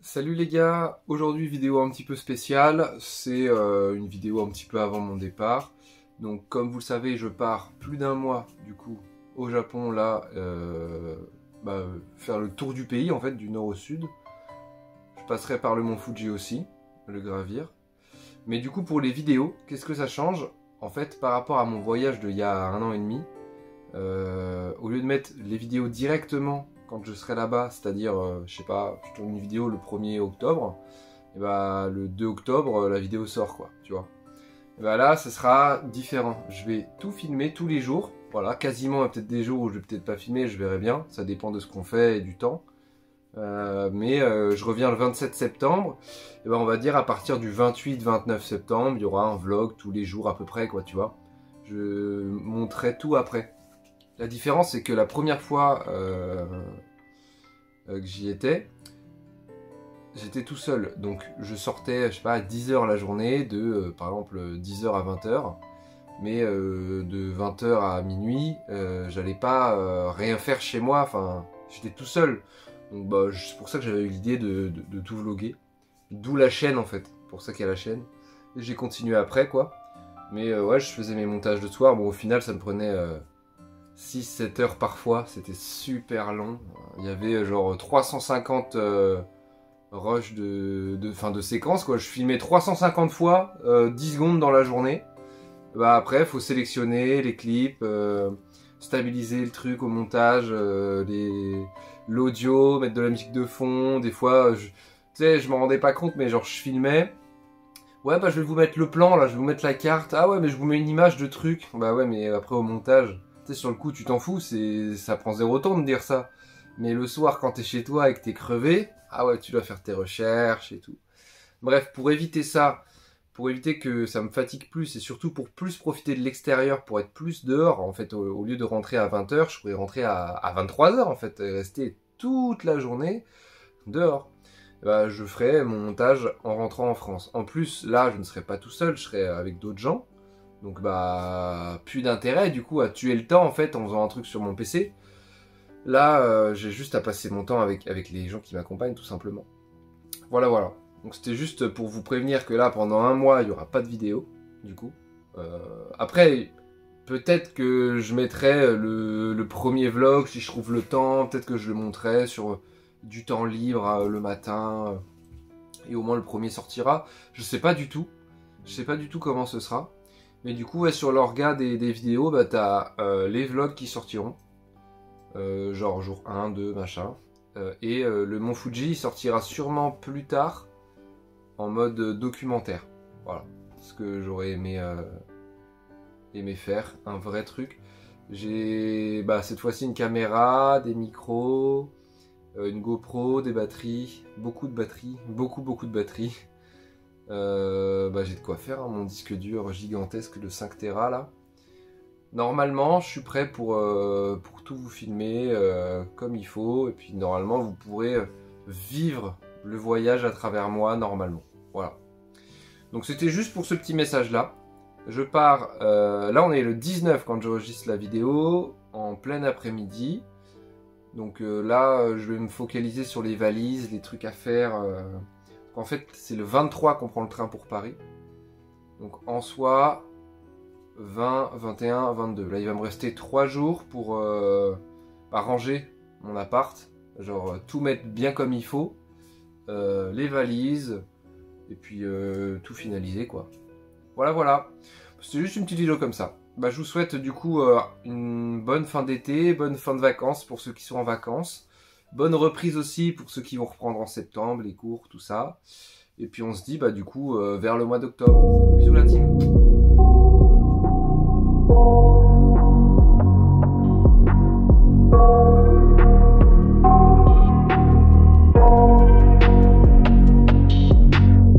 Salut les gars, aujourd'hui vidéo un petit peu spéciale, c'est une vidéo un petit peu avant mon départ. Donc comme vous le savez, je pars plus d'un mois du coup au Japon là, faire le tour du pays en fait, du nord au sud. Je passerai par le mont Fuji aussi, le gravir. Mais du coup pour les vidéos, qu'est-ce que ça change? En fait par rapport à mon voyage d'il y a un an et demi, au lieu de mettre les vidéos directement quand je serai là-bas, c'est-à-dire, je sais pas, je tourne une vidéo le 1er octobre, et bah le 2 octobre, la vidéo sort, quoi, tu vois. Et bah là, ce sera différent. Je vais tout filmer tous les jours, voilà, quasiment, peut-être des jours où je vais peut-être pas filmer, je verrai bien, ça dépend de ce qu'on fait et du temps. Je reviens le 27 septembre, et ben on va dire à partir du 28-29 septembre, il y aura un vlog tous les jours à peu près, quoi, tu vois. Je montrerai tout après. La différence, c'est que la première fois que j'y étais, j'étais tout seul. Donc je sortais, je sais pas, à 10h la journée, par exemple 10h à 20h. Mais de 20h à minuit, j'allais pas rien faire chez moi. Enfin, j'étais tout seul. Donc bah, c'est pour ça que j'avais eu l'idée de tout vlogger. D'où la chaîne en fait. Pour ça qu'il y a la chaîne. Et j'ai continué après quoi. Mais ouais, je faisais mes montages de soir. Bon, au final, ça me prenait 6-7 heures parfois, c'était super long. Il y avait genre 350 rushs de séquences quoi. Je filmais 350 fois 10 secondes dans la journée. Bah après, faut sélectionner les clips, stabiliser le truc au montage, l'audio, mettre de la musique de fond. Des fois, tu sais, je m'en rendais pas compte, mais genre je filmais. Ouais, bah je vais vous mettre le plan là, je vais vous mettre la carte. Ah ouais, mais je vous mets une image de truc. Bah ouais, mais après au montage. Tu sais, sur le coup, tu t'en fous, ça prend zéro temps de dire ça. Mais le soir, quand t'es chez toi et que t'es crevé, ah ouais, tu dois faire tes recherches et tout. Bref, pour éviter ça, pour éviter que ça me fatigue plus et surtout pour plus profiter de l'extérieur, pour être plus dehors, en fait, au lieu de rentrer à 20h, je pourrais rentrer à 23h en fait, et rester toute la journée dehors. Bah, je ferai mon montage en rentrant en France. En plus, là, je ne serai pas tout seul, je serai avec d'autres gens. Donc bah plus d'intérêt du coup à tuer le temps en fait en faisant un truc sur mon PC. Là j'ai juste à passer mon temps avec les gens qui m'accompagnent tout simplement. Voilà. Donc c'était juste pour vous prévenir que là pendant un mois il n'y aura pas de vidéo du coup. Après peut-être que je mettrai le premier vlog si je trouve le temps. Peut-être que je le montrerai sur du temps libre le matin. Et au moins le premier sortira. Je sais pas du tout. Je sais pas du tout comment ce sera. Mais du coup, ouais, sur l'orga des vidéos, bah, t'as les vlogs qui sortiront. Genre jour 1, 2, machin. Le Mont Fuji sortira sûrement plus tard en mode documentaire. Voilà. Ce que j'aurais aimé faire, un vrai truc. J'ai cette fois-ci une caméra, des micros, une GoPro, des batteries, beaucoup de batteries, beaucoup de batteries. J'ai de quoi faire, hein, mon disque dur gigantesque de 5 Tera là. Normalement, je suis prêt pour tout vous filmer comme il faut. Et puis normalement, vous pourrez vivre le voyage à travers moi normalement. Voilà. Donc c'était juste pour ce petit message là. Je pars, là on est le 19 quand j'enregistre la vidéo, en plein après-midi. Donc là, je vais me focaliser sur les valises, les trucs à faire. En fait, c'est le 23 qu'on prend le train pour Paris. Donc en soi, 20, 21, 22. Là, il va me rester 3 jours pour ranger mon appart. Genre tout mettre bien comme il faut. Les valises. Et puis tout finaliser quoi. Voilà. C'était juste une petite vidéo comme ça. Je vous souhaite du coup une bonne fin d'été, bonne fin de vacances pour ceux qui sont en vacances. Bonne reprise aussi pour ceux qui vont reprendre en septembre, les cours, tout ça. Et puis on se dit du coup vers le mois d'octobre. Bisous la team.